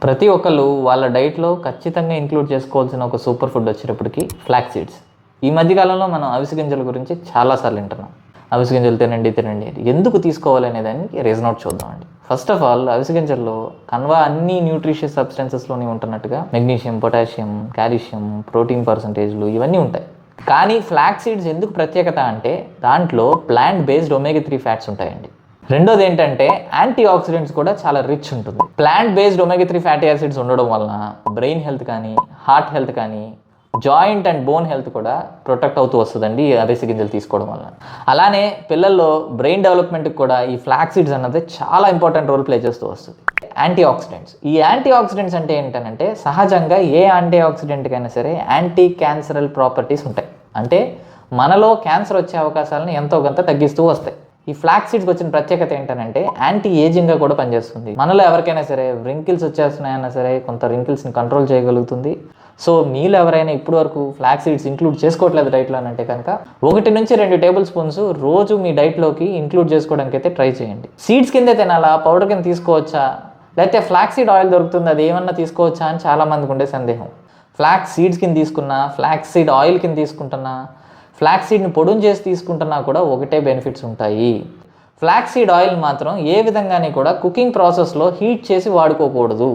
ప్రతి ఒక్కళ్ళు వాళ్ళ డైట్లో ఖచ్చితంగా ఇంక్లూడ్ చేసుకోవాల్సిన ఒక సూపర్ ఫుడ్ వచ్చేటప్పటికి ఫ్లాక్స్ సీడ్స్. ఈ మధ్యకాలంలో మనం అవిసె గింజల గురించి చాలాసార్లు వింటున్నాం. అవిసె గింజలు తినండి తినండి అని. ఎందుకు తీసుకోవాలి అనే దానికి రీజన్ అవుట్ చూద్దామండి. ఫస్ట్ ఆఫ్ ఆల్, అవిసె గింజల్లో కన్వా అన్ని న్యూట్రిషియస్ సబ్స్టెన్సెస్లోని ఉంటున్నట్టుగా మెగ్నీషియం, పొటాషియం, కాల్షియం, ప్రోటీన్ పర్సంటేజ్లు ఇవన్నీ ఉంటాయి. కానీ ఫ్లాక్స్ సీడ్స్ ఎందుకు ప్రత్యేకత అంటే దాంట్లో ప్లాంట్ బేస్డ్ ఒమేగా 3 ఫ్యాట్స్ ఉంటాయండి. రెండోది ఏంటంటే యాంటీ ఆక్సిడెంట్స్ కూడా చాలా రిచ్ ఉంటుంది. Plant based omega 3 fatty acids ఉండడం వలన బ్రెయిన్ హెల్త్ కానీ, హార్ట్ హెల్త్ కానీ, జాయింట్ అండ్ బోన్ హెల్త్ కూడా ప్రొటెక్ట్ అవుతూ వస్తుందండి ఈ అవిసె గింజలు తీసుకోవడం వల్ల. అలానే పిల్లల్లో బ్రెయిన్ డెవలప్మెంట్కి కూడా ఈ ఫ్లాక్స్ సీడ్స్ అన్నది చాలా ఇంపార్టెంట్ రోల్ ప్లే చేస్తూ వస్తుంది. Antioxidants. ఈ యాంటీ ఆక్సిడెంట్స్ అంటే ఏంటంటే సహజంగా ఏ యాంటీ ఆక్సిడెంట్కైనా సరే యాంటీ క్యాన్సరల్ ప్రాపర్టీస్ ఉంటాయి. అంటే మనలో క్యాన్సర్ వచ్చే అవకాశాలను ఎంతో కొంత తగ్గిస్తూ వస్తాయి. ఈ ఫ్లాక్స్ సీడ్స్కి వచ్చిన ప్రత్యేకత ఏంటంటే యాంటీ ఏజింగ్గా కూడా పనిచేస్తుంది. మనలో ఎవరికైనా సరే రింకిల్స్ వచ్చేస్తున్నాయన్నా సరే కొంత రింకిల్స్ని కంట్రోల్ చేయగలుగుతుంది. సో మీలో ఎవరైనా ఇప్పటి వరకు ఫ్లాక్స్ సీడ్స్ ఇంక్లూడ్ చేసుకోవట్లేదు డైట్లో అంటే కనుక 1 నుంచి 2 టేబుల్ స్పూన్స్ రోజు మీ డైట్లోకి ఇంక్లూడ్ చేసుకోవడానికి అయితే ట్రై చేయండి. సీడ్స్ కిందే తినాలా, పౌడర్ కింద తీసుకోవచ్చా, లేకపోతే ఫ్లాక్స్ సీడ్ ఆయిల్ దొరుకుతుంది అది ఏమన్నా తీసుకోవచ్చా అని చాలామందికి ఉండే సందేహం. ఫ్లాక్స్ సీడ్స్ కింద తీసుకున్నా, ఫ్లాక్స్ సీడ్ ఆయిల్ కింద తీసుకుంటున్నా, ఫ్లాక్స్ సీడ్ని పొడుం చేసి తీసుకుంటున్నా కూడా ఒకటే బెనిఫిట్స్ ఉంటాయి. ఫ్లాక్స్ సీడ్ ఆయిల్ మాత్రం ఏ విధంగానే కూడా కుకింగ్ ప్రాసెస్లో హీట్ చేసి వాడుకోకూడదు.